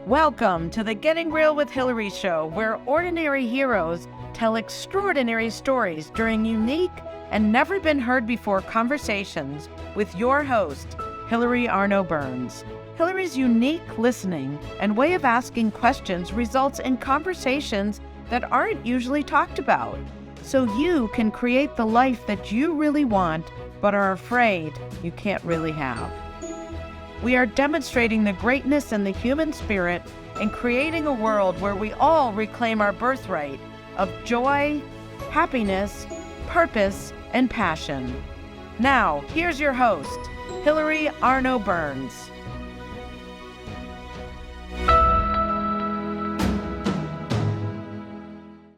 Welcome to the Getting Real with Hilary show, where ordinary heroes tell extraordinary stories during unique and never been heard before conversations with your host, Hilary Arno Burns. Hilary's unique listening and way of asking questions results in conversations that aren't usually talked about, so you can create the life that you really want but are afraid you can't really have. We are demonstrating the greatness in the human spirit and creating a world where we all reclaim our birthright of joy, happiness, purpose, and passion. Now, here's your host, Hilary Arno Burns.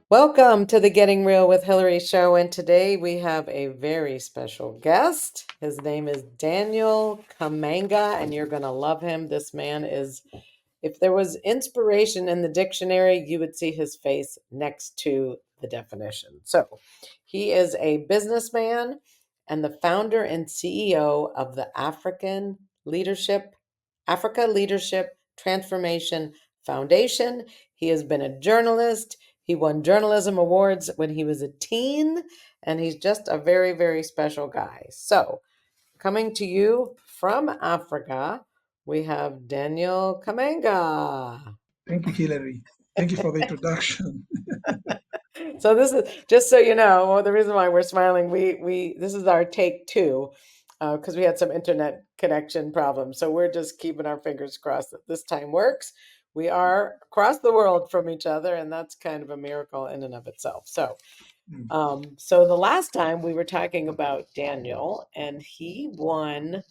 Welcome to the Getting Real with Hilary show, and today we have a very special guest. His name is Daniel Kamanga, and you're going to love him. This man is, if there was inspiration in the dictionary, you would see his face next to the definition. So, he is a businessman and the founder and CEO of the Africa Leadership Transformation Foundation. He has been a journalist. He won journalism awards when he was a teen, and he's just a very, very special guy. So, coming to you from Africa, we have Daniel Kamanga. Thank you, Hilary. Thank you for the introduction. So this is just so you know, the reason why we're smiling. We this is our take two, because we had some internet connection problems. So we're just keeping our fingers crossed that this time works. We are across the world from each other, and that's kind of a miracle in and of itself. So, so the last time we were talking about Daniel, and he won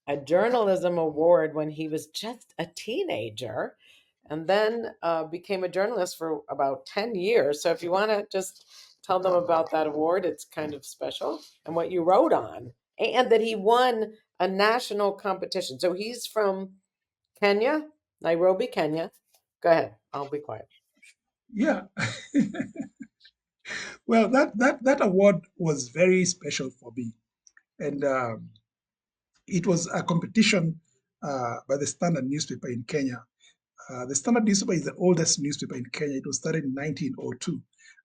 a journalism award when he was just a teenager, and then became a journalist for about 10 years. So if you want to just tell them about that award, it's kind of special, and what you wrote on, and that he won a national competition. So he's from Kenya, Nairobi, Kenya. Go ahead. I'll be quiet. Yeah. Well, that award was very special for me, and it was a competition by the Standard newspaper in Kenya. The Standard newspaper is the oldest newspaper in Kenya. It was started in 1902,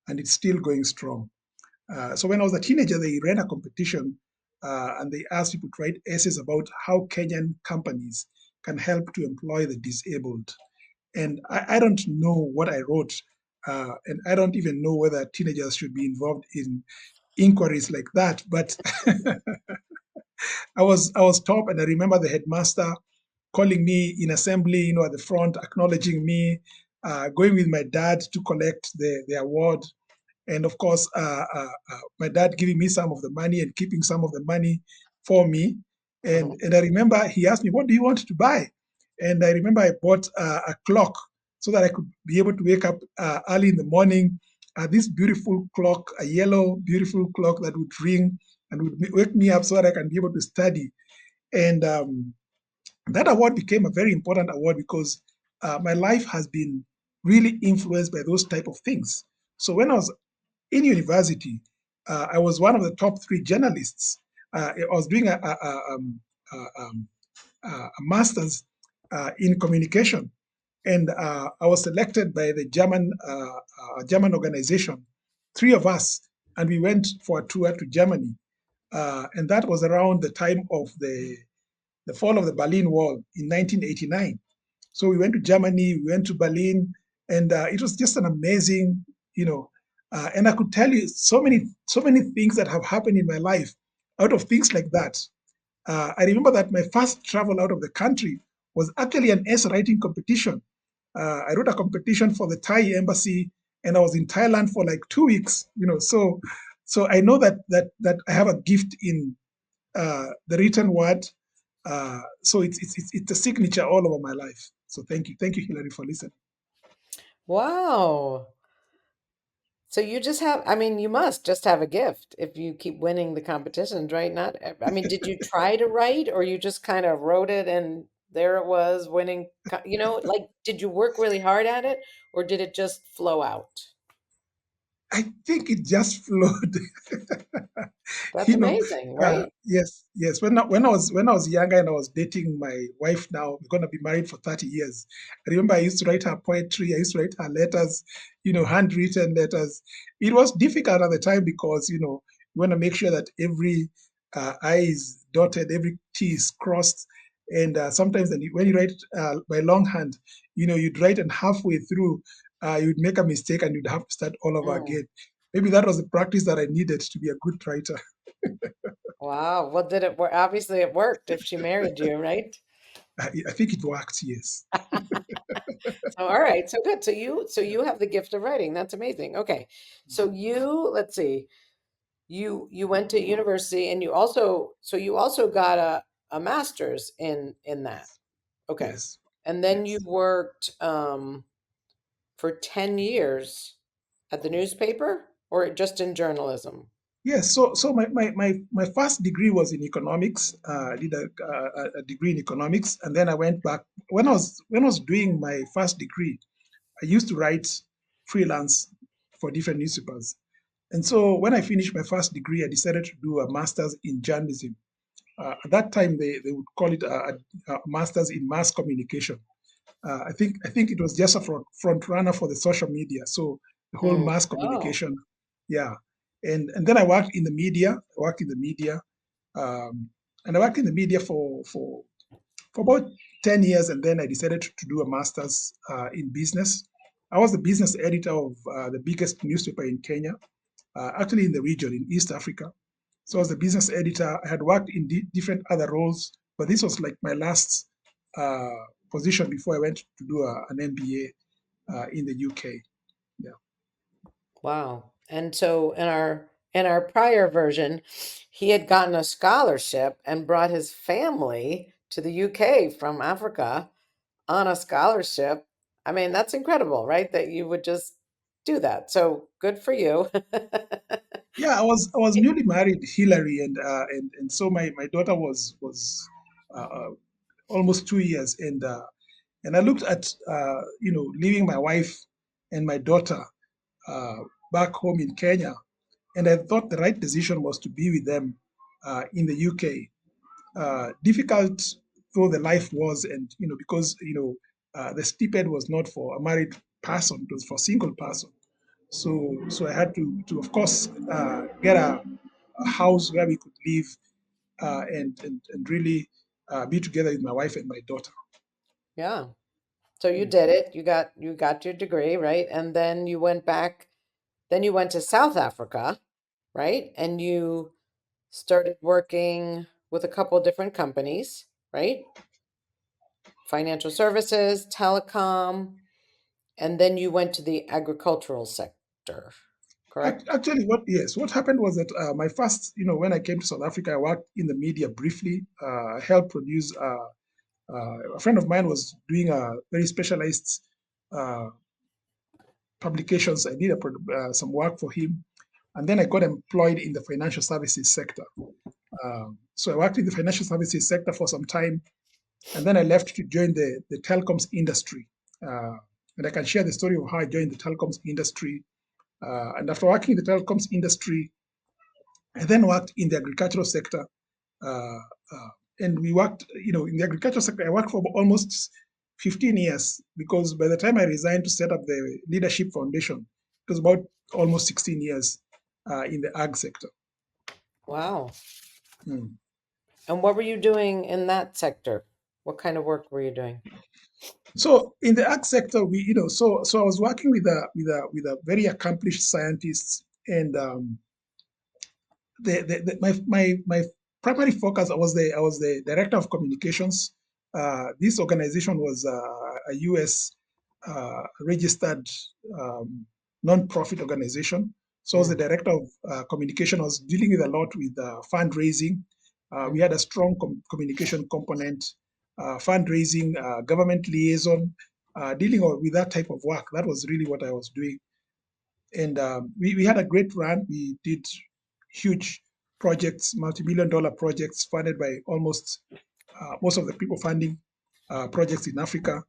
and it's still going strong. So when I was a teenager, they ran a competition, and they asked people to write essays about how Kenyan companies can help to employ the disabled. And I don't know what I wrote, and I don't even know whether teenagers should be involved in inquiries like that. But I was top, and I remember the headmaster calling me in assembly, at the front, acknowledging me, going with my dad to collect the award, and of course, my dad giving me some of the money and keeping some of the money for me. And I remember he asked me, "What do you want to buy?" And I remember I bought a clock so that I could be able to wake up early in the morning. This beautiful clock, a yellow beautiful clock that would ring and would wake me up so that I can be able to study. And that award became a very important award because my life has been really influenced by those type of things. So when I was in university, I was one of the top three journalists. I was doing a master's in communication, and I was selected by the German organization, three of us, and we went for a tour to Germany. And that was around the time of the fall of the Berlin Wall in 1989. So we went to Germany, we went to Berlin, and it was just an amazing, and I could tell you so many things that have happened in my life out of things like that. I remember that my first travel out of the country was actually an essay writing competition. I wrote a competition for the Thai embassy, and I was in Thailand for like 2 weeks. So I know that I have a gift in the written word. So it's a signature all over my life. So thank you, Hilary, for listening. Wow. So you just have, I mean, you must just have a gift if you keep winning the competitions, right? Not, I mean, did you try to write or you just kind of wrote it and there it was winning, like, did you work really hard at it or did it just flow out? I think it just flowed. That's you know amazing, right? yes, yes, when I was younger and I was dating my wife, now we're going to be married for 30 years. I remember I used to write her poetry, I used to write her letters, handwritten letters. It was difficult at the time because you want to make sure that every I is dotted, every T is crossed. And sometimes when you write by longhand, you'd write, and halfway through you'd make a mistake and you'd have to start all over Mm. again. Maybe that was the practice that I needed to be a good writer. Wow. Well, did it work? Obviously, it worked if she married you, right? I think it worked, yes. So, all right. So good. So you have the gift of writing. That's amazing. Okay. So let's see. You went to university and you also got a master's in that. Yes, Okay. yes, And then you yes. worked for 10 years at the newspaper or just in journalism? Yes, so my first degree was in economics. I did a degree in economics, and then I went back. When I was doing my first degree, I used to write freelance for different newspapers. And so when I finished my first degree, I decided to do a master's in journalism. At that time, they would call it a master's in mass communication. I think it was just a front runner for the social media. So the whole Mm. mass Oh, communication, yeah. And then I worked in the media. Um, and I worked in the media for about 10 years, and then I decided to do a master's in business. I was the business editor of the biggest newspaper in Kenya, actually in the region in East Africa. So I was the business editor. I had worked in different other roles, but this was like my last uh, position before I went to do an MBA in the UK. Yeah. wow. And so in our prior version, he had gotten a scholarship and brought his family to the UK from Africa on a scholarship. I mean, that's incredible, right? That you would just do that. So good for you. Yeah, I was newly married, Hilary, and so my daughter was almost 2 years, and I looked at leaving my wife and my daughter uh, back home in Kenya, and I thought the right decision was to be with them in the UK. Difficult though the life was, and because the stipend was not for a married person; it was for a single person. So I had to of course get a house where we could live and really be together with my wife and my daughter. Yeah. So you did it. You got your degree, right? And then you went to South Africa, right? And you started working with a couple of different companies, right? Financial services, telecom, and then you went to the agricultural sector, correct? Actually, what happened was that my first, when I came to South Africa, I worked in the media briefly. I helped produce. A friend of mine was doing a very specialized uh, publications. I did some work for him, and then I got employed in the financial services sector. So I worked in the financial services sector for some time, and then I left to join the telecoms industry. Uh, and I can share the story of how I joined the telecoms industry. And after working in the telecoms industry, I then worked in the agricultural sector. Uh, uh, and we worked, in the agricultural sector, I worked for almost 15 years because by the time I resigned to set up the Leadership Foundation, it was about almost 16 years in the ag sector. Wow. Mm. And what were you doing in that sector? What kind of work were you doing? So in the ag sector, so I was working with a very accomplished scientists, and my primary focus, I was the director of communications. This organization was a U.S. Registered non-profit organization. So I was the Mm, director of communication. I was dealing with a lot with fundraising. We mm. had a strong communication component, fundraising, government liaison, dealing with that type of work. That was really what I was doing, and we had a great run. We did huge projects, multi-million dollar projects funded by almost most of the people funding projects in Africa.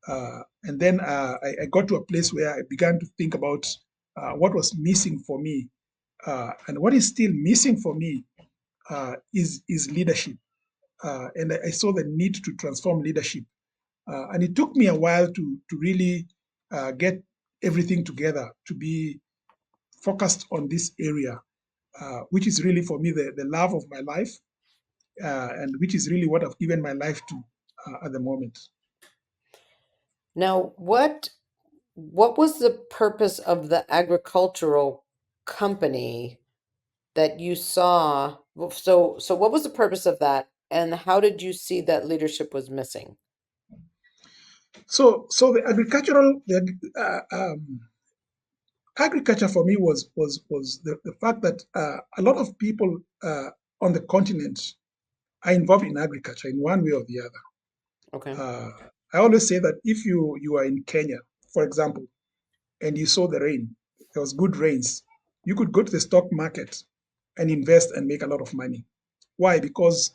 And then I got to a place where I began to think about what was missing for me, and what is still missing for me is leadership. And I saw the need to transform leadership. And it took me a while to really get everything together to be focused on this area, which is really for me the love of my life, and which is really what I've given my life to at the moment. Now, what was the purpose of the agricultural company that you saw? So what was the purpose of that, and how did you see that leadership was missing? So the agriculture for me was the fact that a lot of people on the continent are involved in agriculture in one way or the other. Okay. I always say that if you are in Kenya, for example, and you saw the rain, there was good rains, you could go to the stock market and invest and make a lot of money. Why? Because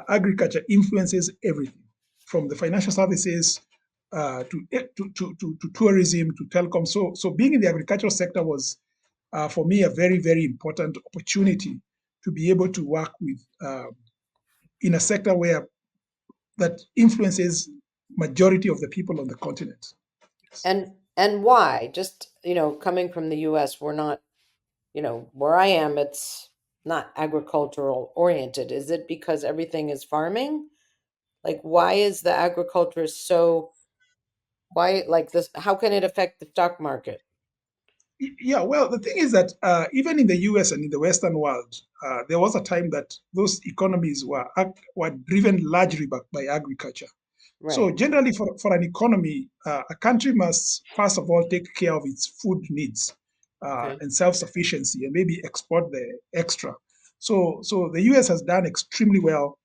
agriculture influences everything from the financial services to tourism to telecom. So being in the agricultural sector was for me a very, very important opportunity to be able to work with in a sector where that influences majority of the people on the continent. Yes. And why? Just, coming from the US, we're not, where I am, it's not agricultural oriented. Is it because everything is farming? Like, why is the agriculture so, why, like this, how can it affect the stock market? Yeah, well, the thing is that even in the US and in the Western world, there was a time that those economies were driven largely by agriculture. So Right. generally, for an economy, a country must first of all take care of its food needs Okay. and self-sufficiency, and maybe export the extra. So the U.S. has done extremely well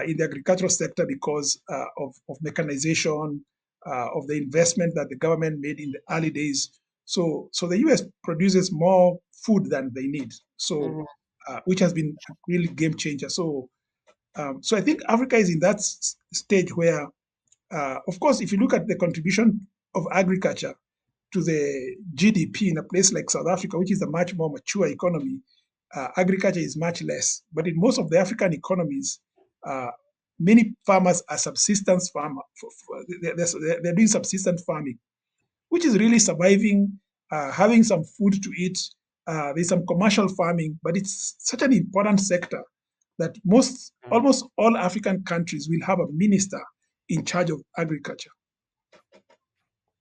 in the agricultural sector because of mechanization, of the investment that the government made in the early days. So the U.S. produces more food than they need. So Hmm. which has been a really game changer. So I think Africa is in that stage where of course, if you look at the contribution of agriculture to the GDP in a place like South Africa, which is a much more mature economy, agriculture is much less. But in most of the African economies, uh, many farmers are subsistence farmer. They're doing subsistence farming, which is really surviving, having some food to eat. There's some commercial farming, but it's such an important sector that almost all African countries will have a minister in charge of agriculture.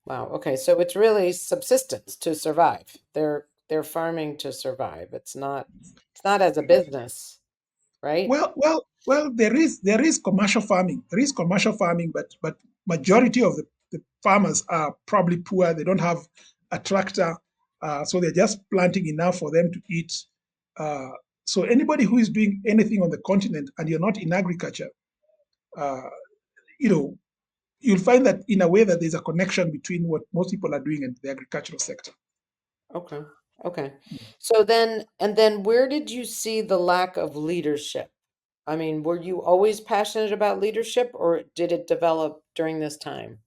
Wow. Okay. So it's really subsistence to survive. They're farming to survive. It's not as a business, right? Well. There is commercial farming. There is commercial farming, but majority of the farmers are probably poor. They don't have a tractor, so they're just planting enough for them to eat. Uh, so anybody who is doing anything on the continent and you're not in agriculture, uh, you know, you'll find that in a way that there's a connection between what most people are doing and the agricultural sector. Okay. Okay. And then where did you see the lack of leadership? I mean, were you always passionate about leadership, or did it develop during this time,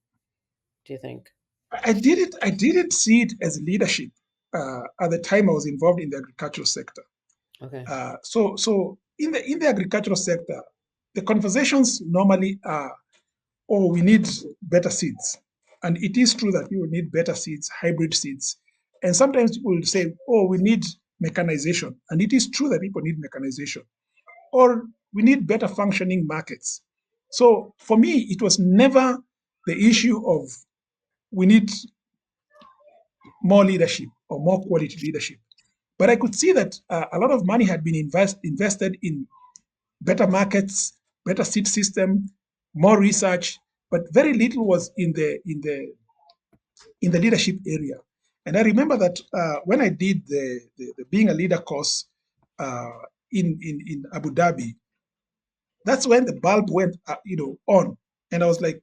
do you think? I didn't see it as leadership at the time I was involved in the agricultural sector. Okay. So in the agricultural sector, the conversations normally are, oh, we need better seeds, and it is true that we will need better seeds, hybrid seeds, and sometimes people will say, oh, we need mechanization, and it is true that people need mechanization, or we need better functioning markets. So for me, it was never the issue of we need more leadership or more quality leadership. But I could see that a lot of money had been invested in better markets, better seed system, more research, but very little was in the leadership area. And I remember that when I did the being a leader course uh, in Abu Dhabi, that's when the bulb went on, and I was like,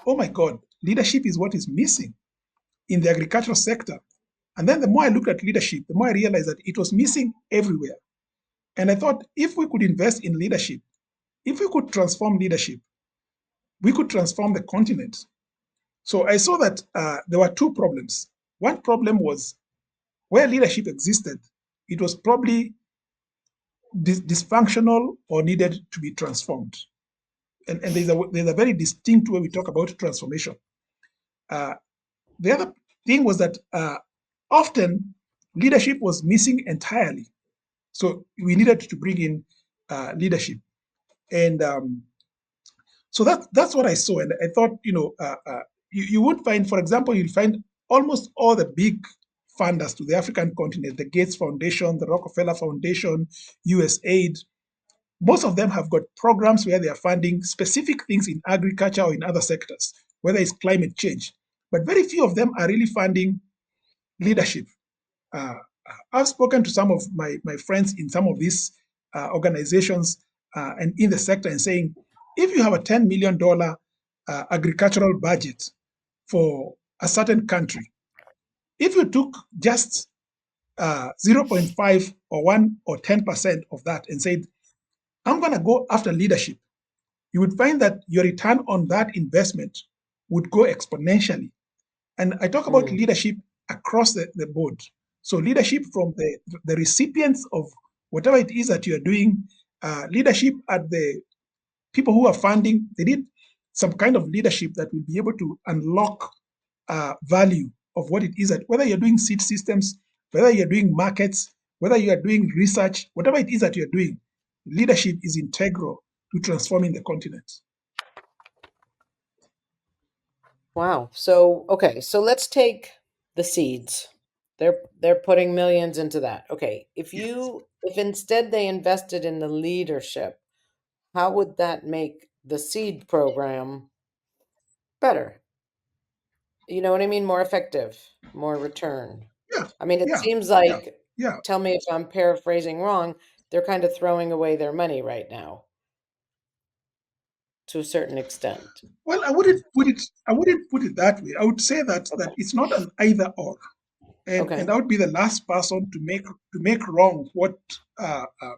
oh my God, leadership is what is missing in the agricultural sector. And then the more I looked at leadership, the more I realized that it was missing everywhere. And I thought if we could invest in leadership, if we could transform leadership, we could transform the continent. So I saw that there were two problems. One problem was where leadership existed, it was probably dysfunctional or needed to be transformed. And there's a very distinct way we talk about transformation. Uh, the other thing was that often leadership was missing entirely. So we needed to bring in leadership. And so that's what I saw. And I thought, you would find, for example, you'll find almost all the big funders to the African continent, the Gates Foundation, the Rockefeller Foundation, USAID, most of them have got programs where they are funding specific things in agriculture or in other sectors, whether it's climate change. But very few of them are really funding leadership. Uh, I've spoken to some of my friends in some of these organizations and in the sector and saying, if you have a $10 million agricultural budget for a certain country, if you took just 0.5 or 1 or 10% of that and said, I'm going to go after leadership, you would find that your return on that investment would go exponentially. And I talk about leadership across the board. So leadership from the recipients of whatever it is that you're doing, leadership at the people who are funding, they need some kind of leadership that will be able to unlock value of what it is that, whether you're doing seed systems, whether you're doing markets, whether you are doing research, whatever it is that you're doing, leadership is integral to transforming the continent. Wow. So, okay, so let's take the seeds. They're putting millions into that. Okay. Yes. If instead they invested in the leadership, how would that make the seed program better? You know what I mean? More effective, more return. Yeah. I mean, it Yeah. seems Yeah. like, Yeah. tell me if I'm paraphrasing wrong, they're kind of throwing away their money right now to a certain extent. Well, I wouldn't put it that way. I would say that Okay. it's not an either or. And Okay. I would be the last person to make wrong what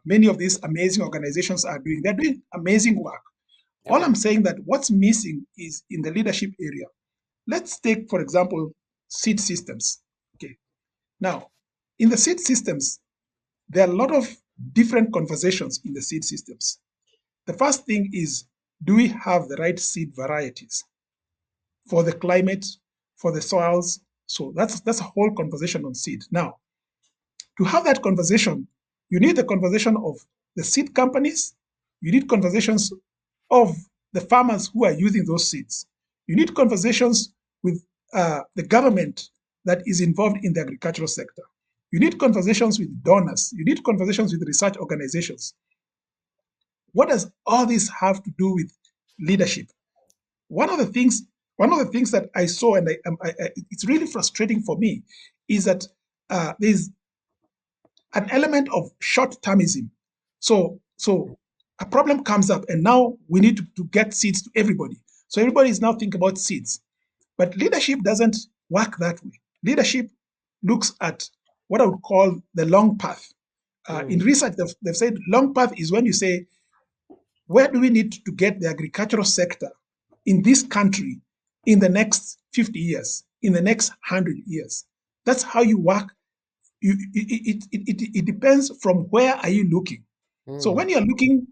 many of these amazing organizations are doing. They're doing amazing work. All Okay. I'm saying that what's missing is in the leadership area. Let's take, for example, seed systems. Okay. Now, in the seed systems, there are a lot of different conversations in the seed systems. The first thing is, do we have the right seed varieties for the climate, for the soils? So that's a whole conversation on seed. Now, to have that conversation, you need the conversation of the seed companies, you need conversations of the farmers who are using those seeds. You need conversations with the government that is involved in the agricultural sector. You need conversations with donors. You need conversations with research organizations. What does all this have to do with leadership? One of the things, one of the things that I saw, and it's really frustrating for me, is that there's an element of short-termism. So a problem comes up, and now we need to get seeds to everybody. So everybody is now thinking about seeds. But leadership doesn't work that way. Leadership looks at what I would call the long path. In Mm, research, they've said long path is when you say, where do we need to get the agricultural sector in this country in the next 50 years, in the next 100 years? That's how you work. It depends from where are you looking. So mm, when you're looking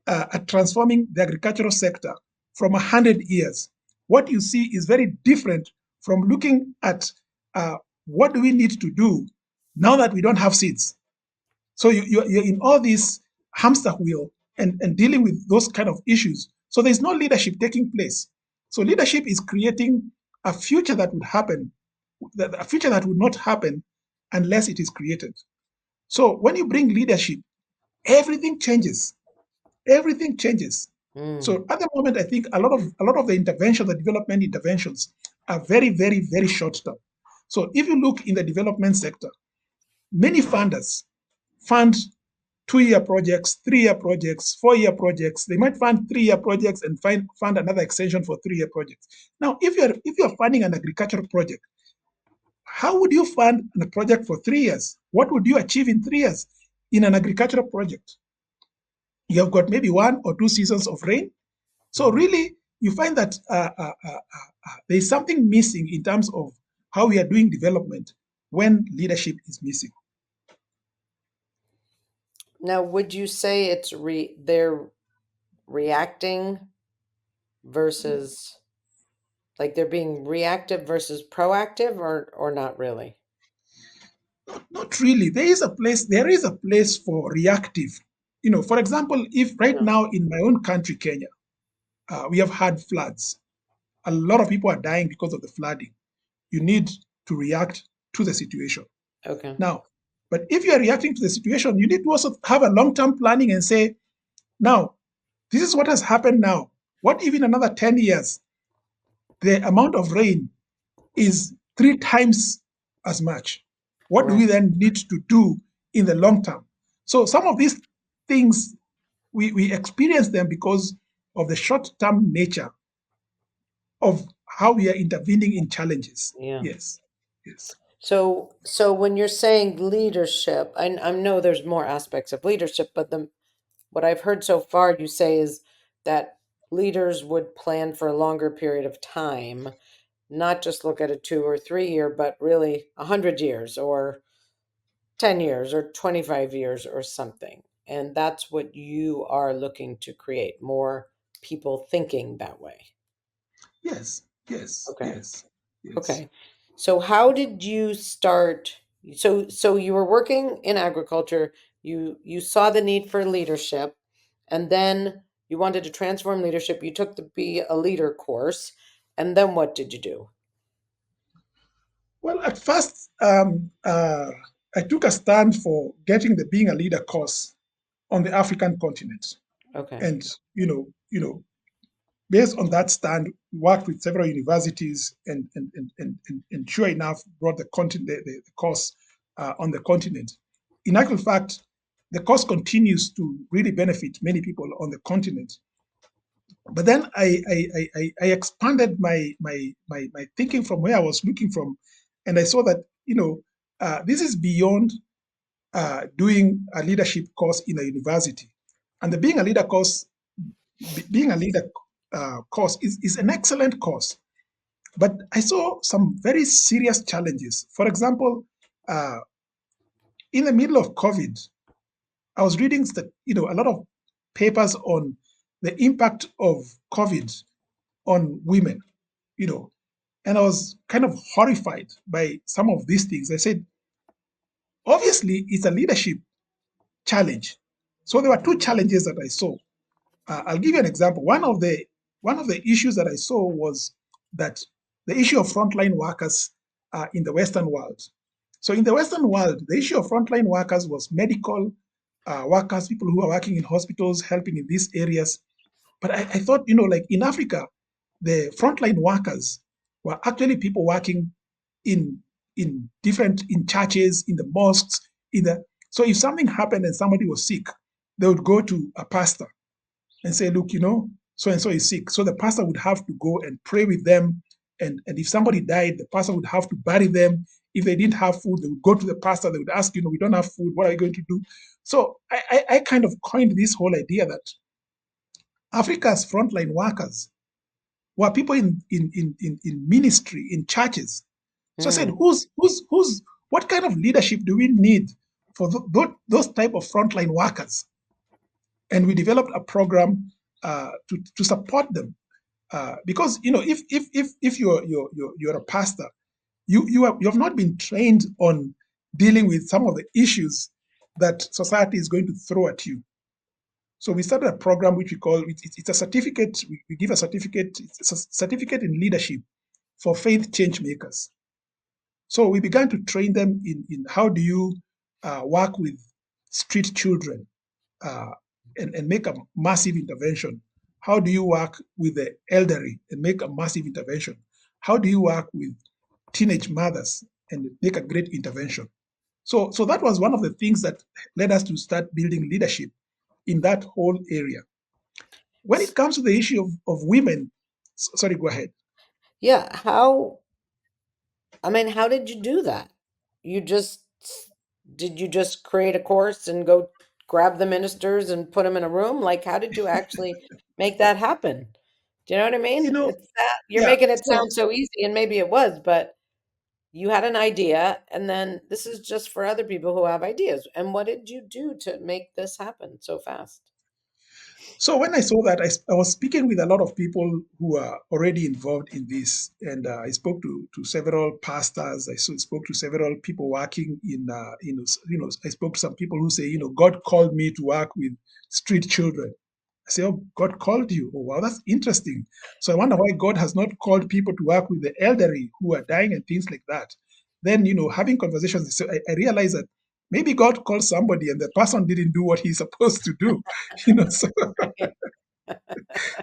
at transforming the agricultural sector from 100 years, what you see is very different from looking at what do we need to do now that we don't have seeds. So you're in all this hamster wheel and dealing with those kind of issues. So there's no leadership taking place. So leadership is creating a future that would happen, a future that would not happen unless it is created. So when you bring leadership, everything changes. Everything changes. mm, So at the moment, I think a lot of the interventions, the development interventions, are very, very, very short term. So if you look in the development sector, many funders fund 2-year projects, 3-year projects, 4-year projects. They might fund 3-year projects and fund another extension for 3-year projects. Now, if you're funding an agricultural project, how would you fund a project for 3 years? What would you achieve in 3 years in an agricultural project? You have got maybe 1 or 2 seasons of rain. So mm. really, you find that there is something missing in terms of how we are doing development. when leadership is missing. Now, would you say they're reacting versus like they're being reactive versus proactive, or not really? Not really. There is a place for reactive. For example, if right Yeah. now in my own country, Kenya, we have had floods. A lot of people are dying because of the flooding. You need to react to the situation. Okay. Now, but if you are reacting to the situation, you need to also have a long term planning and say, now, this is what has happened now. What if in another 10 years, the amount of rain is 3 times as much? What do we Correct. then need to do in the long term? So some of these things, we experience them because of the short term nature of how we are intervening in challenges. Yeah. Yes, yes. So when you're saying leadership, I know there's more aspects of leadership, but the what I've heard so far you say is that leaders would plan for a longer period of time, not just look at a 2 or 3 year, but really 100 years or 10 years or 25 years or something. And that's what you are looking to create, more people thinking that way. Yes, yes, Okay. yes, yes. Okay. So how did you start? So you were working in agriculture, you saw the need for leadership, and then you wanted to transform leadership. You took the Be a Leader course, and then what did you do? Well, at first, I took a stand for getting the Being a Leader course on the African continent, Okay. and based on that stand, worked with several universities, and sure enough, brought the content, the course on the continent. In actual fact, the course continues to really benefit many people on the continent. But then I expanded my thinking from where I was looking from, and I saw that this is beyond doing a leadership course in a university, and the being a leader course is an excellent course. But I saw some very serious challenges. For example, uh, in the middle of COVID, I was reading a lot of papers on the impact of COVID on women, you know, and I was kind of horrified by some of these things. I said, obviously, it's a leadership challenge. So there were two challenges that I saw. I'll give you an example. One of the issues that I saw was that the issue of frontline workers in the Western world. So in the Western world, the issue of frontline workers was medical workers, people who are working in hospitals, helping in these areas. But I thought, like in Africa, the frontline workers were actually people working in in churches, in the mosques, in the so if something happened and somebody was sick, they would go to a pastor and say, look, so and so is sick. So the pastor would have to go and pray with them. And if somebody died, the pastor would have to bury them. If they didn't have food, they would go to the pastor. They would ask, we don't have food. What are you going to do? So I kind of coined this whole idea that Africa's frontline workers were people in ministry, in churches. So I said, Hmm. what kind of leadership do we need for those type of frontline workers? And we developed a program to support them because if you're a pastor, you have not been trained on dealing with some of the issues that society is going to throw at you. So we started a program which we call it's a certificate. We give a certificate. It's a certificate in leadership for faith change makers. So we began to train them in how do you work with street children uh, and make a massive intervention? How do you work with the elderly and make a massive intervention? How do you work with teenage mothers and make a great intervention? So that was one of the things that led us to start building leadership in that whole area. When it comes to the issue of women, sorry, go ahead. Yeah, I mean, how did you do that? You just did you just create a course and go grab the ministers and put them in a room? Like, how did you actually make that happen? Do you know what I You mean? know, It's that you're yeah. making it So sound so easy, and maybe it was, but you had an idea, and then this is just for other people who have ideas. And what did you do to make this happen so fast? So when I saw that, I was speaking with a lot of people who are already involved in this, and I spoke to several pastors. Spoke to several people working in, I spoke to some people who say, God called me to work with street children. I say, oh, God called you. Oh, wow, that's interesting. So I wonder why God has not called people to work with the elderly who are dying and things like that. Then, having conversations, so I realized that maybe God called somebody and the person didn't do what he's supposed to do.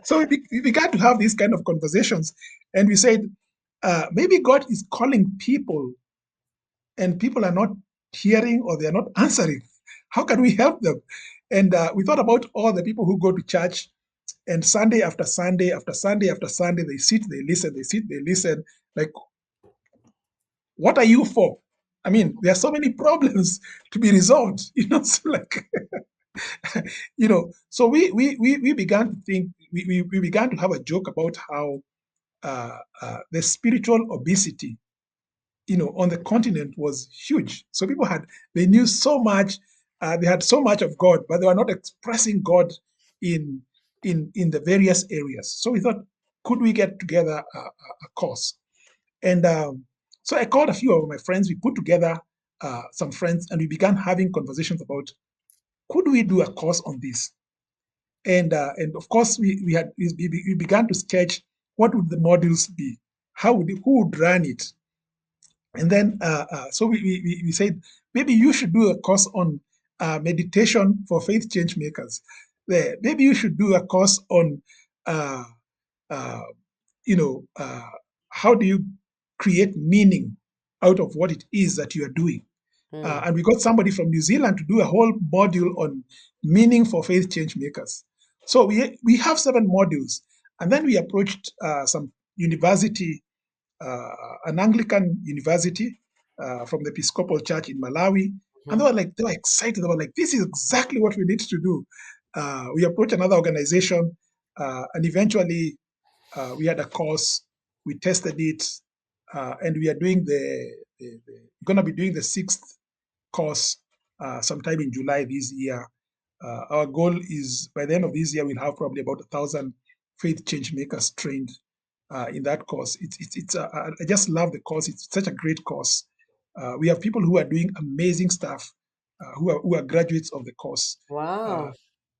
So we began to have these kind of conversations, and we said, maybe God is calling people, and people are not hearing or they are not answering. How can we help them? And we thought about all the people who go to church, and Sunday after Sunday after Sunday after Sunday, they sit, they listen, they sit, they listen. Like, what are you for? I mean, there are so many problems to be resolved, So like, so we began to think, we began to have a joke about how the spiritual obesity, on the continent was huge. So people they knew so much, they had so much of God, but they were not expressing God in in the various areas. So we thought, could we get together a course? And so I called a few of my friends. We put together some friends, and we began having conversations about, could we do a course on this? And of course we began to sketch what would the modules be, who would run it, and then so we said, maybe you should do a course on meditation for faith change makers. There, maybe you should do a course on uh, uh, you know how do you create meaning out of what it is that you are doing. Hmm. And we got somebody from New Zealand to do a whole module on meaning for faith change makers. So we have 7 modules, and then we approached some university, an Anglican university from the Episcopal Church in Malawi, and Hmm. they were excited. They were like, "This is exactly what we need to do." We approached another organization, and eventually we had a course. We tested it, and we are doing going to be doing the 6th course sometime in July this year. Our goal is by the end of this year, we'll have probably about 1,000 faith change makers trained in that course. I just love the course. It's such a great course. We have people who are doing amazing stuff, who are graduates of the course. Uh, Wow.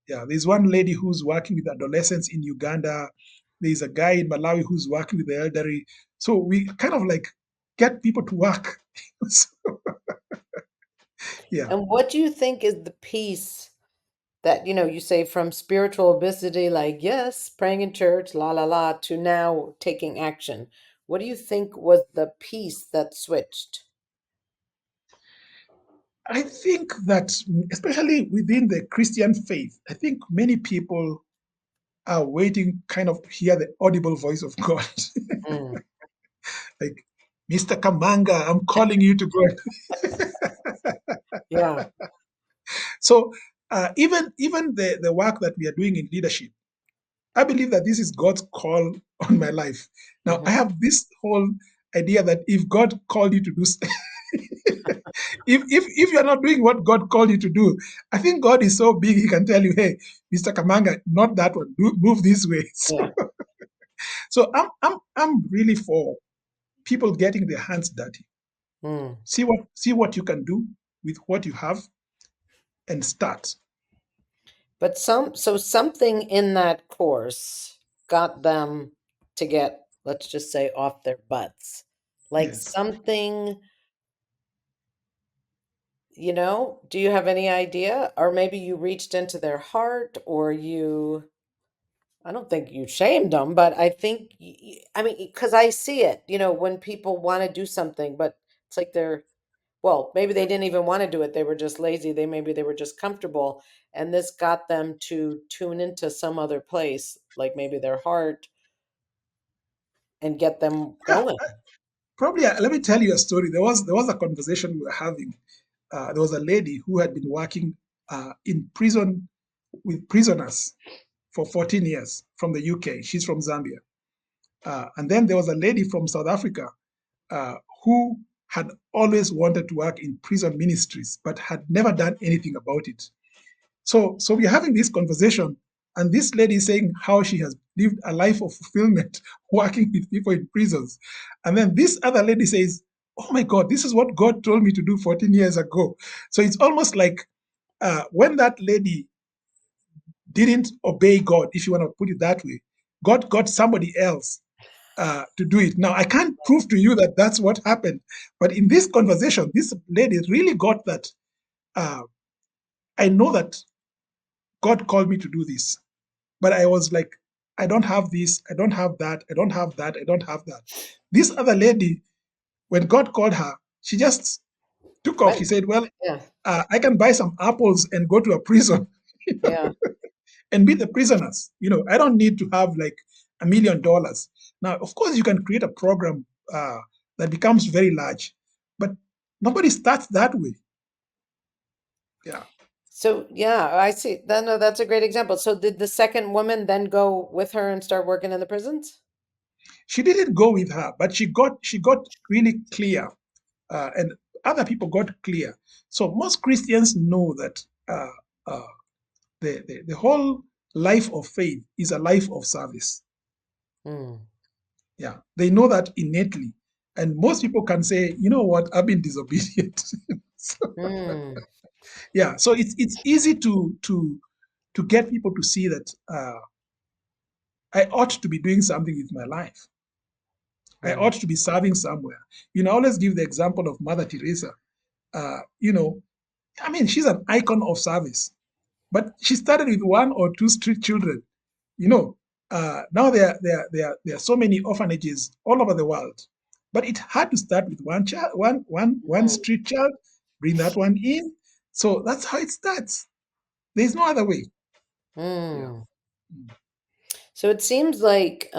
yeah, there's one lady who's working with adolescents in Uganda. There's a guy in Malawi who's working with the elderly. So we kind of like get people to work. So, yeah. And what do you think is the piece that, you say from spiritual obesity, like, yes, praying in church, la la la, to now taking action? What do you think was the piece that switched? I think that, especially within the Christian faith, I think many people are waiting kind of to hear the audible voice of God. Mm, Like, Mr. Kamanga, I'm calling you to go. yeah. So even the work that we are doing in leadership, I believe that this is God's call on my life. Now I Hmm. have this whole idea that if God called you to do, if you're not doing what God called you to do, I think God is so big He can tell you, hey, Mr. Kamanga, not that one, move this way. Yeah. So I'm really for people getting their hands dirty. Mm. See what you can do with what you have, and start. But so something in that course got them to get, let's just say, off their butts. Like Yes. something, do you have any idea? Or maybe you reached into their heart, or I don't think you shamed them, but I think, I mean, because I see it, when people want to do something, but it's like well, maybe they didn't even want to do it. They were just lazy. Maybe they were just comfortable. And this got them to tune into some other place, like maybe their heart, and get them Yeah, going. probably. Let me tell you a story. There was a conversation we were having. There was a lady who had been working in prison with prisoners for 14 years from the UK. She's from Zambia. And then there was a lady from South Africa who had always wanted to work in prison ministries, but had never done anything about it. So we're having this conversation, and this lady is saying how she has lived a life of fulfillment working with people in prisons. And then this other lady says, oh my God, this is what God told me to do 14 years ago. So it's almost like when that lady didn't obey God, if you want to put it that way, God got somebody else to do it. Now, I can't prove to you that that's what happened, but in this conversation, this lady really got that. I know that God called me to do this, but I was like, I don't have this, I don't have that, I don't have that, I don't have that. This other lady, when God called her, she just took off. She Right. said, well, Yeah. I can buy some apples and go to a prison Yeah. and be the prisoners. I don't need to have like $1 million. Now, of course, you can create a program that becomes very large, but nobody starts that way. Yeah. So yeah, I see. No, that's a great example. So did the second woman then go with her and start working in the prisons? She didn't go with her, but she got really clear, and other people got clear. So most Christians know that uh, the whole life of faith is a life of service. Mm. Yeah, they know that innately. And most people can say, you know what, I've been disobedient. So, Mm. yeah, so it's easy to get people to see that I ought to be doing something with my life. I Mm. ought to be serving somewhere. I always give the example of Mother Teresa. Uh, you know, I mean, she's an icon of service, but she started with one or two street children. You know, now there are so many orphanages all over the world, but it had to start with one child, one Mm. street child, bring that one in. So that's how it starts. There's no other way. Yeah. Mm. So it seems like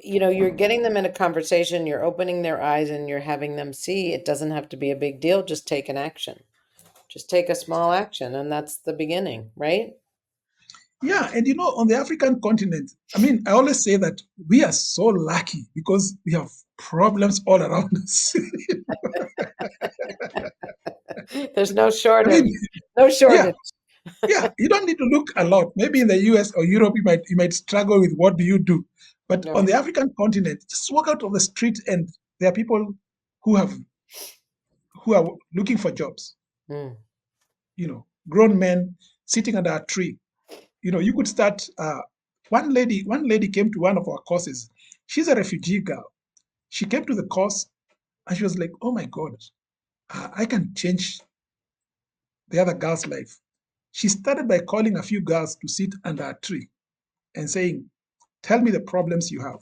you're getting them in a conversation, you're opening their eyes and you're having them see it doesn't have to be a big deal, just take an action. Just take a small action and that's the beginning, right? Yeah, and on the African continent, I mean, I always say that we are so lucky because we have problems all around us. There's no I shortage. mean, No yeah, shortage. yeah, you don't need to look a lot. Maybe in the US or Europe, you might struggle with what do you do. But on No. the African continent, just walk out of the street and there are people who have who are looking for jobs. Mm. Grown men sitting under a tree. You could start. One lady came to one of our courses. She's a refugee girl. She came to the course and she was like, "Oh my God, I can change the other girl's life." She started by calling a few girls to sit under a tree and saying, tell me the problems you have.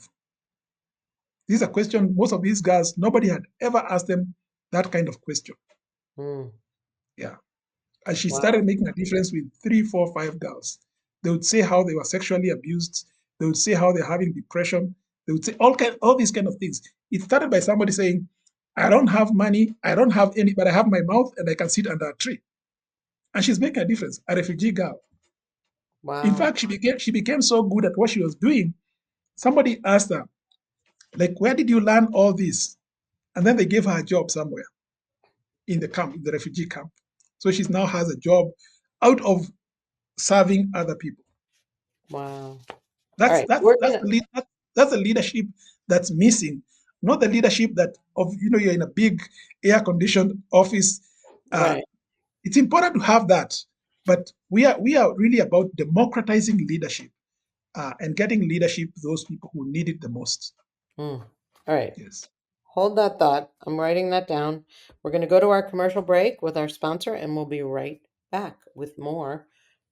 This is a question most of these girls, nobody had ever asked them that kind of question. Mm. Yeah. And she started Wow. making a difference with 3, 4, 5 girls. They would say how they were sexually abused. They would say how they're having depression. They would say all these kind of things. It started by somebody saying, I don't have money, I don't have any, but I have my mouth and I can sit under a tree. And she's making a difference, a refugee girl. In Wow. fact, she became so good at what she was doing. Somebody asked her, like, where did you learn all this? And then they gave her a job somewhere in the camp, in the refugee camp. So she now has a job out of serving other people. Wow. All That's right. that's We're that's gonna the lead, that's the leadership that's missing. Not the leadership that of you're in a big air conditioned office. Uh, right. it's important to have that, but we are really about democratizing leadership and getting leadership to those people who need it the most. Mm. All right. Yes. Hold that thought. I'm writing that down. We're going to go to our commercial break with our sponsor, and we'll be right back with more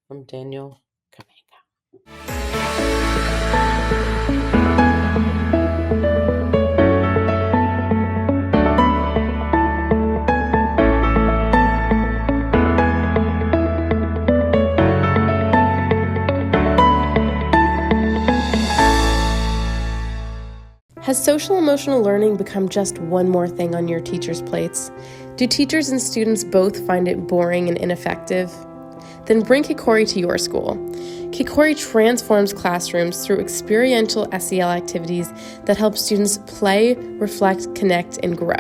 from Daniel Kamanga. Has social emotional learning become just one more thing on your teachers' plates? Do teachers and students both find it boring and ineffective? Then bring Hikori to your school. Kikori transforms classrooms through experiential SEL activities that help students play, reflect, connect, and grow.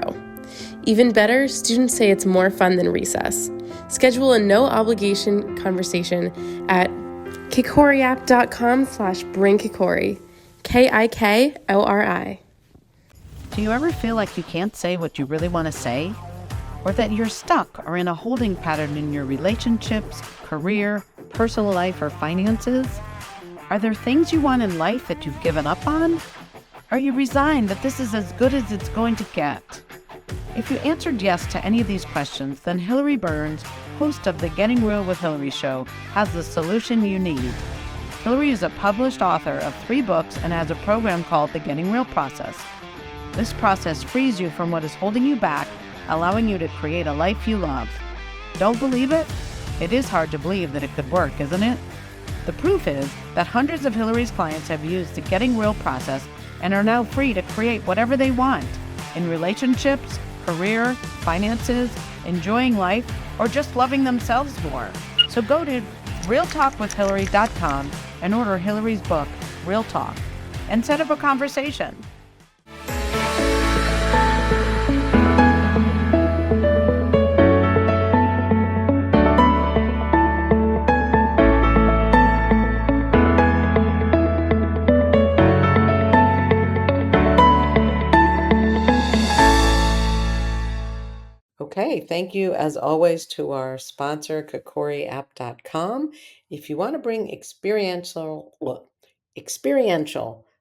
Even better, students say it's more fun than recess. Schedule a no-obligation conversation at kikoriapp.com/bringkikori. KIKORI. Do you ever feel like you can't say what you really want to say? Or that you're stuck or in a holding pattern in your relationships, career, personal life, or finances? Are there things you want in life that you've given up on? Are you resigned that this is as good as it's going to get? If you answered yes to any of these questions, then Hilary Burns, host of the Getting Real with Hilary show, has the solution you need. Hilary is a published author of 3 books and has a program called the Getting Real Process. This process frees you from what is holding you back, allowing you to create a life you love. Don't believe it? It is hard to believe that it could work, isn't it? The proof is that hundreds of Hilary's clients have used the Getting Real process and are now free to create whatever they want in relationships, career, finances, enjoying life, or just loving themselves more. So go to realtalkwithhilary.com and order Hilary's book, Real Talk, and set up a conversation. Okay, thank you as always to our sponsor, KikoriApp.com. If you want to bring experiential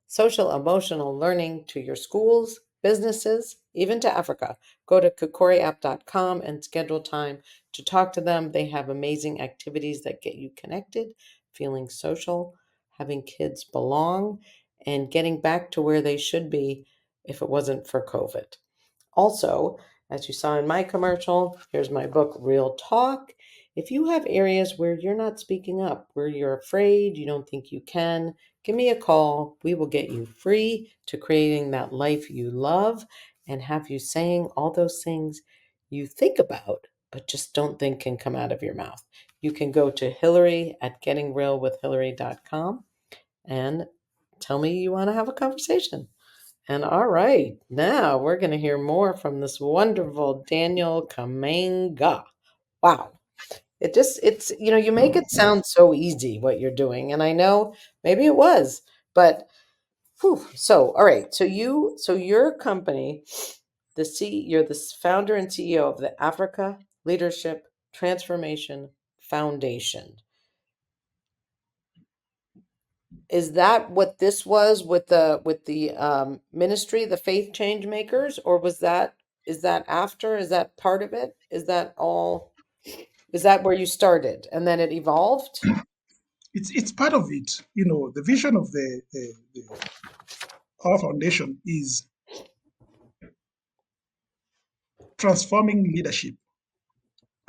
social emotional learning to your schools, businesses, even to Africa, go to KikoriApp.com and schedule time to talk to them. They have amazing activities that get you connected, feeling social, having kids belong, and getting back to where they should be if it wasn't for COVID. Also, as you saw in my commercial, here's my book, Real Talk. If you have areas where you're not speaking up, where you're afraid, you don't think you can, give me a call. We will get you free to creating that life you love and have you saying all those things you think about, but just don't think can come out of your mouth. You can go to Hilary at gettingrealwithhilary.com and tell me you want to have a conversation. And all right, now we're going to hear more from this wonderful Daniel Kamanga. Wow. You make it sound so easy what you're doing. And I know maybe it was, but all right. So your company, you're the founder and CEO of the Africa Leadership Transformation Foundation. Is that what this was with the ministry, the Faith Change Makers, or is that after? Is that part of it? Is that where you started and then it evolved? It's part of it. The vision of our foundation is transforming leadership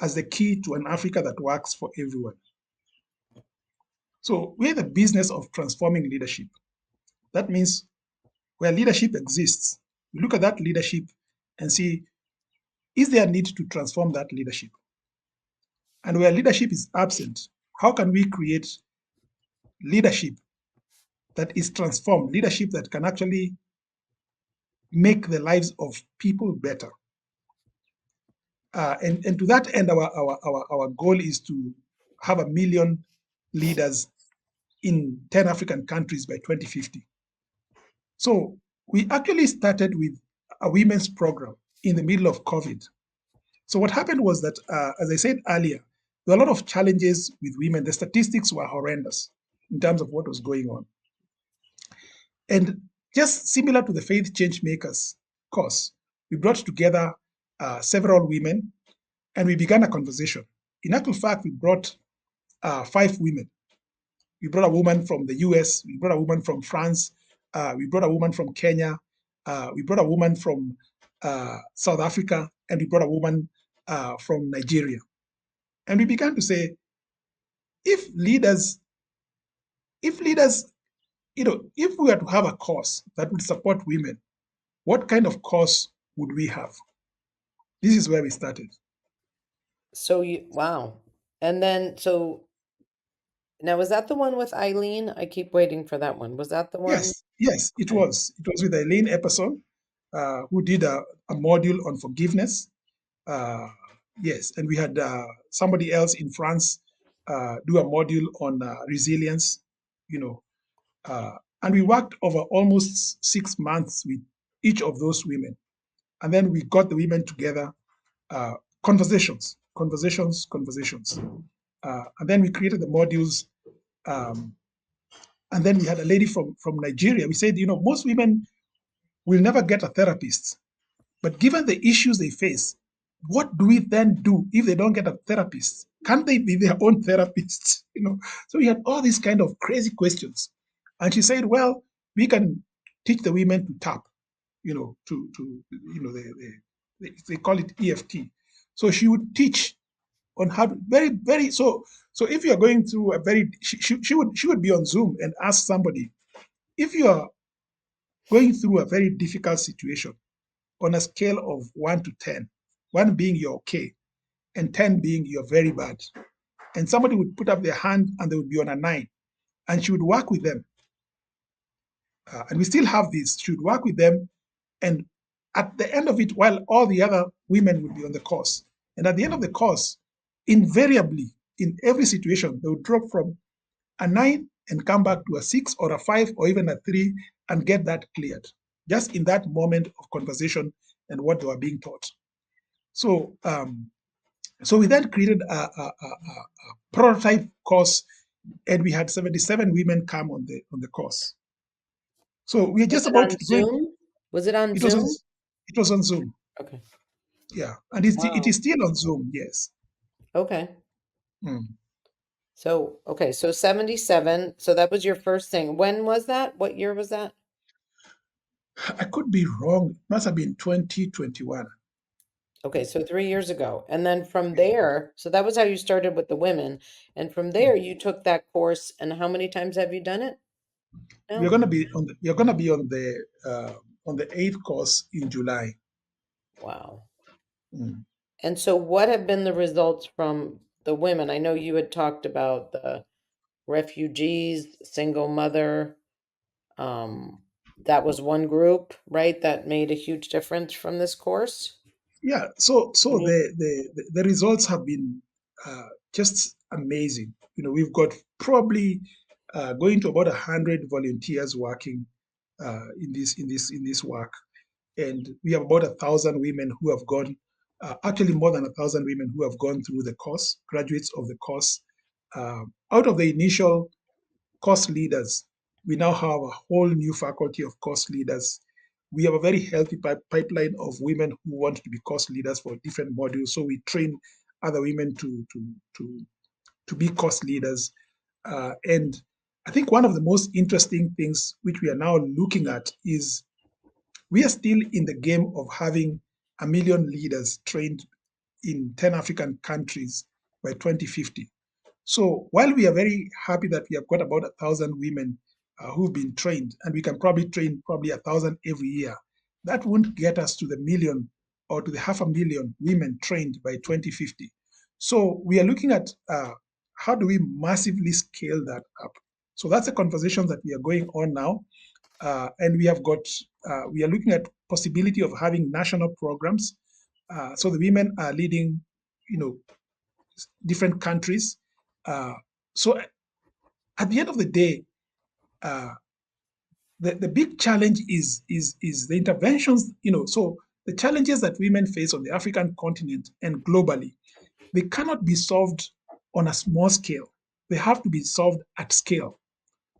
as the key to an Africa that works for everyone. So we're the business of transforming leadership. That means where leadership exists, we look at that leadership and see, is there a need to transform that leadership? And where leadership is absent, how can we create leadership that is transformed, leadership that can actually make the lives of people better? And to that end, our goal is to have 1 million leaders in 10 African countries by 2050. So we actually started with a women's program in the middle of COVID. So what happened was that, as I said earlier, there were a lot of challenges with women. The statistics were horrendous in terms of what was going on. And just similar to the Faith Change Makers course, we brought together several women and we began a conversation. In actual fact, we brought 5 women. We brought a woman from the US, we brought a woman from France, we brought a woman from Kenya, we brought a woman from South Africa, and we brought a woman from Nigeria. And we began to say, if leaders, if we were to have a course that would support women, what kind of course would we have? This is where we started. Wow. And then Now, was that the one with Eileen? I keep waiting for that one. Was that the one? Yes, it Okay. was. It was with Eileen Epperson, who did a module on forgiveness. Yes, and we had somebody else in France do a module on resilience, you know, and we worked over almost 6 months with each of those women. And then we got the women together, conversations. And then we created the modules. Um, and then we had a lady from Nigeria. We said, most women will never get a therapist. But given the issues they face, what do we then do if they don't get a therapist? Can't they be their own therapists? So we had all these kind of crazy questions. And she said, well, we can teach the women to tap, they call it EFT. So she would teach on how to very, very so if you're going through a very she would be on Zoom and ask somebody, if you are going through a very difficult situation, on a scale of 1 to 10, 1 being you're okay, and 10 being you're very bad. And somebody would put up their hand and they would be on a 9, and she would work with them. And we still have this. She would work with them, and at the end of it, while all the other women would be on the course, and at the end of the course, invariably, in every situation, they would drop from a 9 and come back to a 6 or a 5 or even a 3 and get that cleared, just in that moment of conversation and what they were being taught. So, we then created a prototype course, and we had 77 women come on the course. So we are Was just it about on to go. Zoom? Was it on It was on, Zoom? it was on Zoom. Okay. Yeah, and it Wow. is still on Zoom. Yes. Okay. Mm. So, okay, so 77. So that was your first thing. When was that? What year was that? I could be wrong. It must have been 2021. Okay, so 3 years ago. And then from there, so that was how you started with the women. And from there, you took that course. And how many times have you done it We're now? gonna be on. You're gonna be on the 8th course in July. Wow. Mm. And so what have been the results from the women? I know you had talked about the refugees, single mother. Um, that was one group, right? That made a huge difference from this course. Yeah. So Mhm. the results have been just amazing. We've got probably going to about 100 volunteers working in this work, and we have about 1,000 women who have gone. Actually, more than 1,000 women who have gone through the course, graduates of the course. Out of the initial course leaders, we now have a whole new faculty of course leaders. We have a very healthy pipeline of women who want to be course leaders for different modules. So we train other women to be course leaders. And I think one of the most interesting things which we are now looking at is we are still in the game of having 1 million leaders trained in 10 African countries by 2050. So while we are very happy that we have got about 1,000 women who've been trained, and we can probably train probably 1,000 every year, that won't get us to the million or to the 500,000 women trained by 2050. So we are looking at how do we massively scale that up. So that's a conversation that we are going on now, and we are looking at possibility of having national programs. So the women are leading, you know, different countries. So at the end of the day, uh, the big challenge is the interventions. So the challenges that women face on the African continent and globally, they cannot be solved on a small scale. They have to be solved at scale.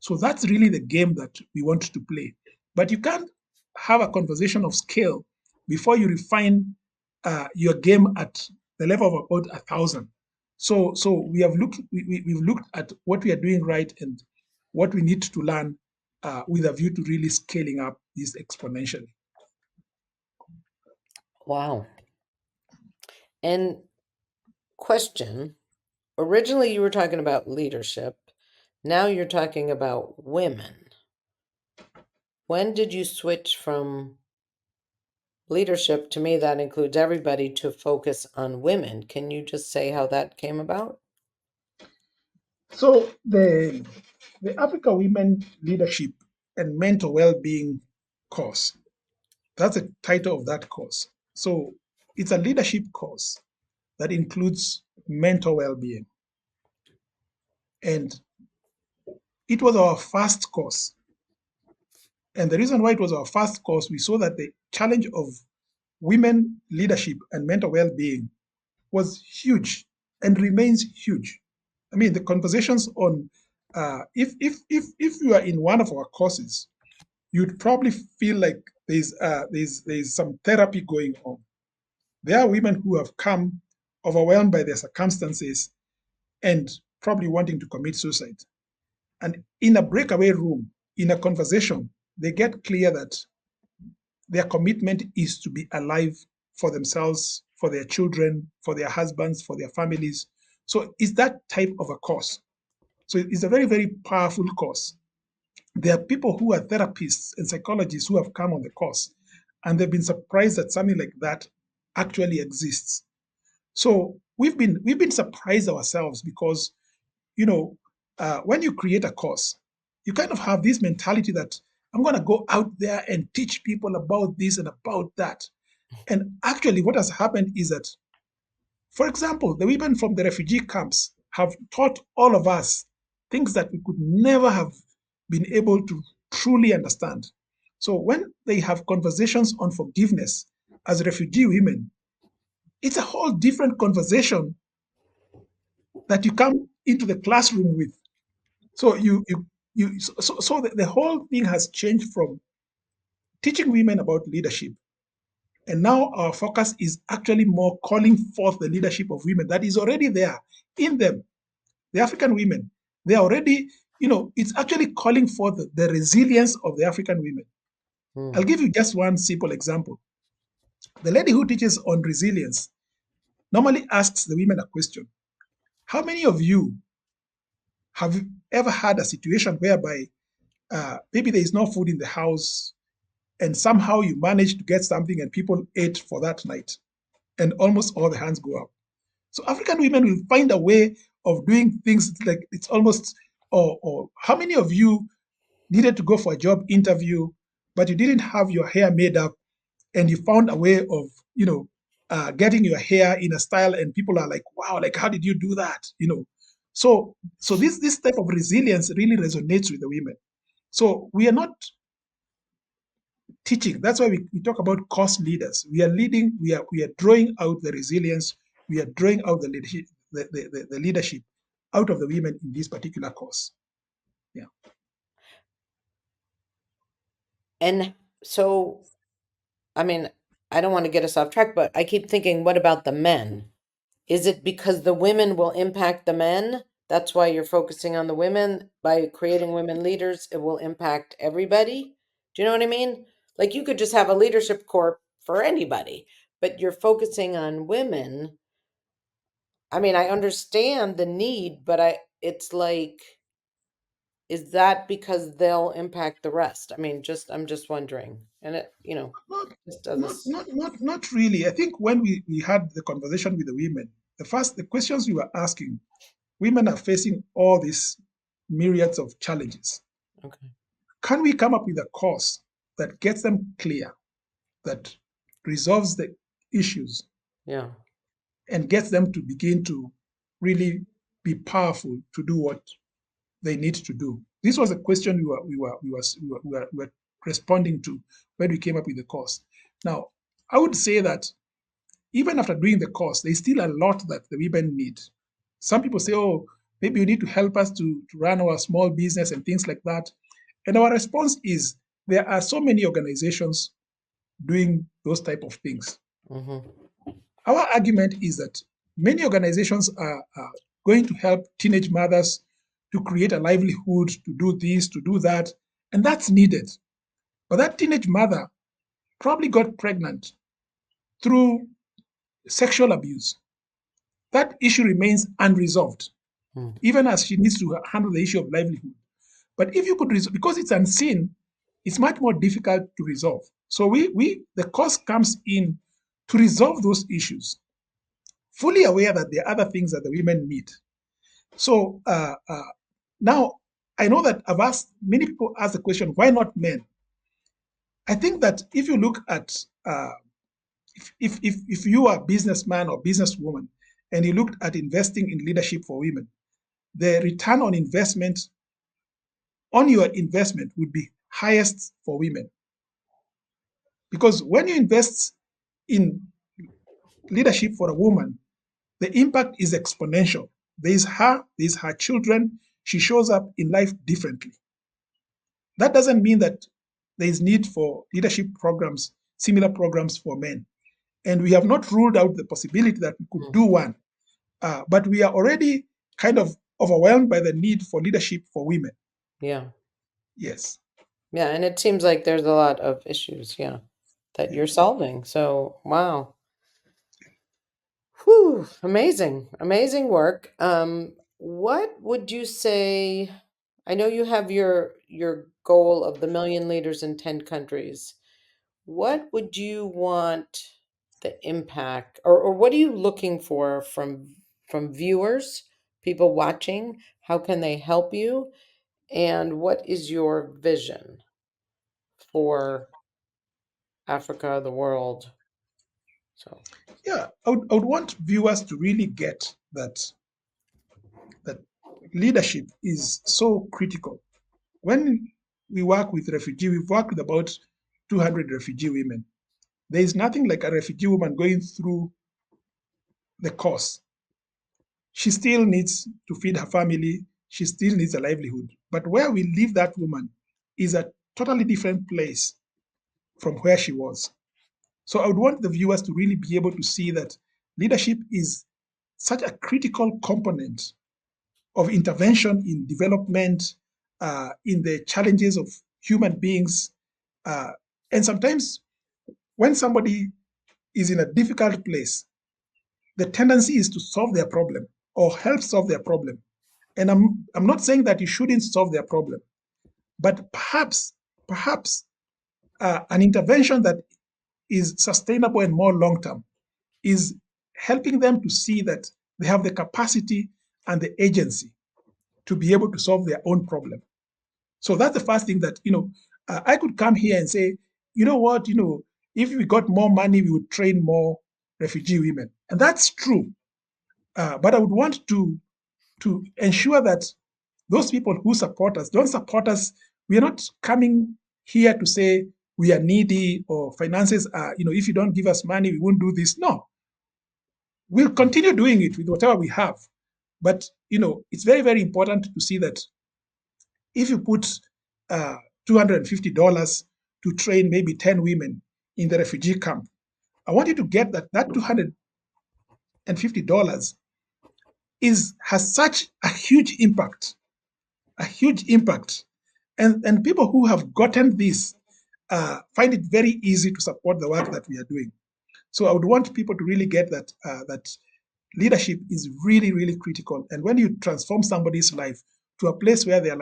So that's really the game that we want to play. But you can't have a conversation of scale before you refine your game at the level of about 1,000. So we've looked at what we are doing right and what we need to learn with a view to really scaling up this exponentially. Wow. And question, originally you were talking about leadership. Now you're talking about women. When did you switch from leadership, to me, that includes everybody, to focus on women? Can you just say how that came about? So the Africa Women Leadership and Mental Wellbeing course, that's the title of that course. So it's a leadership course that includes mental well-being. And it was our first course. And the reason why it was our first course, we saw that the challenge of women leadership and mental well-being was huge and remains huge. I mean, the conversations on if you are in one of our courses, you'd probably feel like there's some therapy going on. There are women who have come overwhelmed by their circumstances and probably wanting to commit suicide. And in a breakaway room, in a conversation, they get clear that their commitment is to be alive for themselves, for their children, for their husbands, for their families. So it's that type of a course. So it's a very, very powerful course. There are people who are therapists and psychologists who have come on the course, and they've been surprised that something like that actually exists. So we've been surprised ourselves because when you create a course, you kind of have this mentality that I'm going to go out there and teach people about this and about that. And actually, what has happened is that, for example, the women from the refugee camps have taught all of us things that we could never have been able to truly understand. So when they have conversations on forgiveness as refugee women, it's a whole different conversation that you come into the classroom with. So the whole thing has changed from teaching women about leadership, and now our focus is actually more calling forth the leadership of women that is already there in them. The African women, they are already, it's actually calling forth the resilience of the African women. I'll give you just one simple example. The lady who teaches on resilience normally asks the women a question. How many of you have ever had a situation whereby maybe there is no food in the house and somehow you manage to get something and people ate for that night, and almost all the hands go up? So African women will find a way of doing things like it's almost, or how many of you needed to go for a job interview, but you didn't have your hair made up and you found a way of, getting your hair in a style and people are like, wow, like, how did you do that? So this type of resilience really resonates with the women. So we are not teaching. That's why we talk about course leaders. We are leading, we are drawing out the resilience, we are drawing out the leadership, the leadership out of the women in this particular course. Yeah. And so, I mean, I don't want to get us off track, but I keep thinking, what about the men? Is it because the women will impact the men? That's why you're focusing on the women. By creating women leaders, it will impact everybody. Do you know what I mean? Like you could just have a leadership corps for anybody, but you're focusing on women. I mean, I understand the need, but it's like, is that because they'll impact the rest? I mean, I'm just wondering. And it, Not, just not, doesn't. not really. I think when we had the conversation with the women, the questions we were asking, women are facing all these myriads of challenges. Okay. Can we come up with a course that gets them clear, that resolves the issues, Yeah. and gets them to begin to really be powerful to do what they need to do? This was a question we were responding to when we came up with the course. Now, I would say that even after doing the course, there's still a lot that the women need. Some people say, oh, maybe you need to help us to run our small business and things like that. And our response is there are so many organizations doing those type of things. Mm-hmm. Our argument is that many organizations are going to help teenage mothers to create a livelihood, to do this, to do that, and that's needed. But that teenage mother probably got pregnant through sexual abuse. That issue remains unresolved, even as she needs to handle the issue of livelihood. But if you could resolve, because it's unseen, it's much more difficult to resolve. So the cost comes in to resolve those issues, fully aware that there are other things that the women need. So now I know that I've asked many people ask the question, why not men? I think that if you look at if you are a businessman or businesswoman and you looked at investing in leadership for women, the return on your investment would be highest for women. Because when you invest in leadership for a woman, the impact is exponential. There's her children. She shows up in life differently. That doesn't mean that there is need for leadership programs, similar programs for men. And we have not ruled out the possibility that we could do one. But we are already kind of overwhelmed by the need for leadership for women. Yeah. Yes. Yeah. And it seems like there's a lot of issues, yeah, that you're solving. So, wow. Whew, amazing, amazing work. What would you say? I know you have your goal of the million leaders in 10 countries. What would you want the impact, or what are you looking for from viewers, people watching? How can they help you? And what is your vision for Africa, the world? So, Yeah, I would want viewers to really get that leadership is so critical. When we work with refugees, we've worked with about 200 refugee women. There is nothing like a refugee woman going through the course. She still needs to feed her family. She still needs a livelihood. But where we leave that woman is a totally different place from where she was. So I would want the viewers to really be able to see that leadership is such a critical component of intervention in development, in the challenges of human beings. And sometimes when somebody is in a difficult place, the tendency is to solve their problem or help solve their problem. And I'm not saying that you shouldn't solve their problem, but perhaps an intervention that is sustainable and more long term is helping them to see that they have the capacity and the agency to be able to solve their own problem. So that's the first thing that, I could come here and say, you know what, if we got more money, we would train more refugee women. And that's true. But I would want to ensure that those people who support us don't support us. We are not coming here to say we are needy or finances are, if you don't give us money, we won't do this. No, we'll continue doing it with whatever we have. But, it's very, very important to see that if you put $250 to train maybe 10 women in the refugee camp, I want you to get that $250 has such a huge impact. And people who have gotten this find it very easy to support the work that we are doing. So I would want people to really get that leadership is really, really critical. And when you transform somebody's life to a place where they are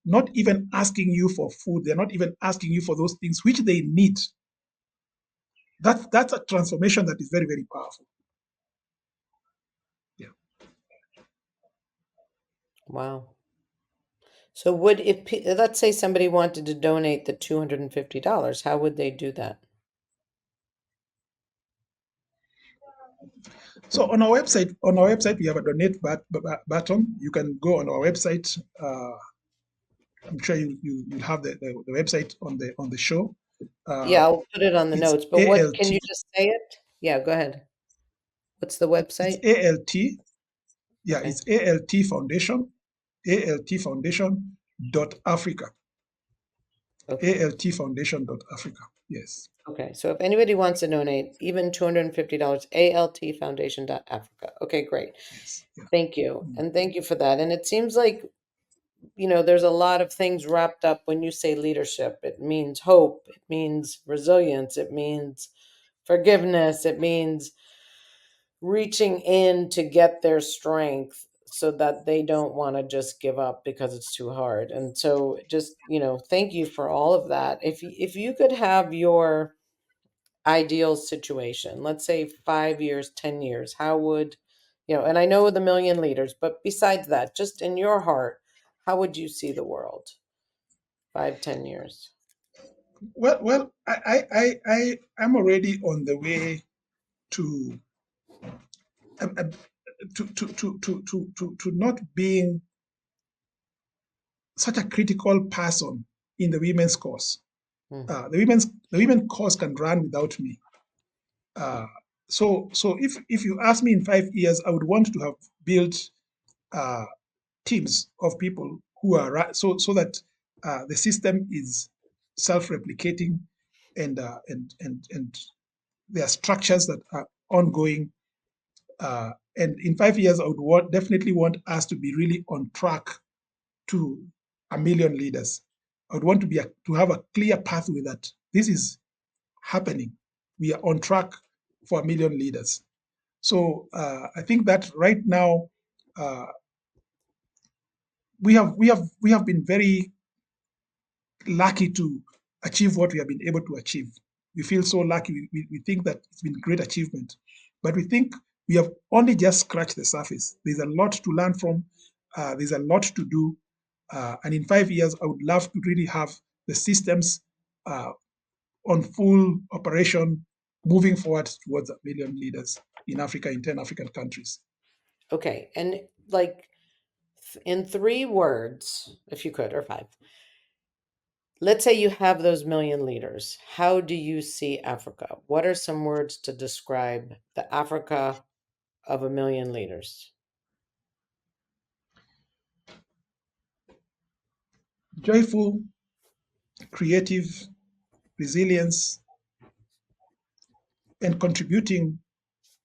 not even asking you for food, they're not even asking you for those things which they need. That's a transformation that is very, very powerful. Yeah. wow. So let's say somebody wanted to donate the $250, how would they do that? So on our website, we have a donate button. You can go on our website. I'm sure you'll have the website on the show. Yeah, I'll put it on the It's notes, but what, ALT. can you just say it? Yeah, go ahead. What's the It's website? ALT. Yeah, Okay. it's ALT Foundation. altfoundation.africa. Okay. altfoundation.africa. Yes. Okay. So if anybody wants to donate, even $250, altfoundation.africa. Okay, great. Yes. Yeah. Thank you. And thank you for that. And it seems like, there's a lot of things wrapped up when you say leadership. It means hope, it means resilience, it means forgiveness, it means reaching in to get their strength so that they don't want to just give up because it's too hard. And so just, thank you for all of that. If you could have your ideal situation, let's say 5 years, 10 years, how would and I know the million leaders, but besides that, just in your heart, how would you see the world 5, 10 years? I'm already on the way to um, to not being such a critical person in the women's cause. Mhm. The women's cause can run without me. So if you ask me in 5 years, I would want to have built uh, teams of people who are so that the system is self-replicating and there are structures that are ongoing. And in 5 years, I would definitely want us to be really on track to 1 million leaders. I would want to have a clear pathway that this is happening. We are on track for 1 million leaders. So I think that right now uh, we have been very lucky to achieve what we have been able to achieve. We feel so lucky. We think that it's been great achievement, but we think we have only just scratched the surface. There's a lot to learn from. There's a lot to do. And in 5 years, I would love to really have the systems uh, on full operation, moving forward towards 1 million leaders in Africa, in 10 African countries. Okay. And like in 3 words, if you could, or 5, let's say you have those million leaders. How do you see Africa? What are some words to describe the Africa of 1 million leaders? Joyful, creative, resilience, and contributing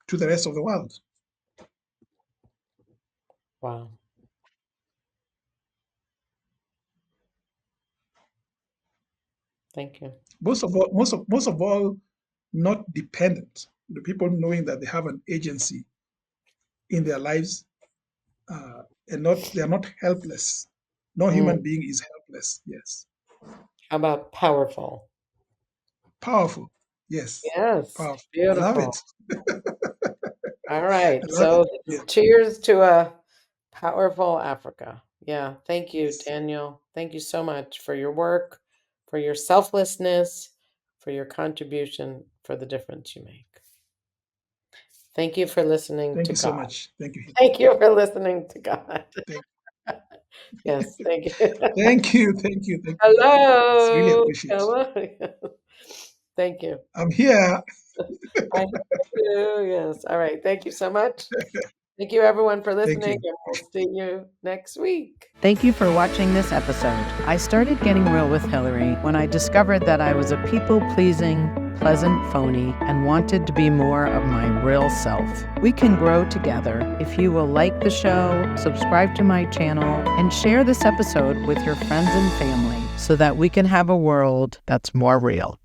to the rest of the world. Wow. Thank you. Most of all, not dependent. The people knowing that they have an agency in their lives, and they are not helpless. No Mm. human being is helpless. Yes. How about powerful? Powerful. Yes. Yes. Powerful. I love Beautiful. it. All I right. love it. So Yeah. cheers to a powerful Africa. Yeah. Thank you, Yes. Daniel. Thank you so much for your work, for your selflessness, for your contribution, for the difference you make. Thank you for listening Thank to you so God. much. Thank you. Thank you for listening to God. Thank, Yes. Thank you. thank you. Thank you. Thank you. It's really Hello. appreciate. Hello. Thank you. I'm here. I hear you. Yes. All right. Thank you so much. Thank you, everyone, for Thank listening, you. and we'll see you next week. Thank you for watching this episode. I started getting real with Hilary when I discovered that I was a people-pleasing, pleasant phony and wanted to be more of my real self. We can grow together if you will like the show, subscribe to my channel, and share this episode with your friends and family so that we can have a world that's more real.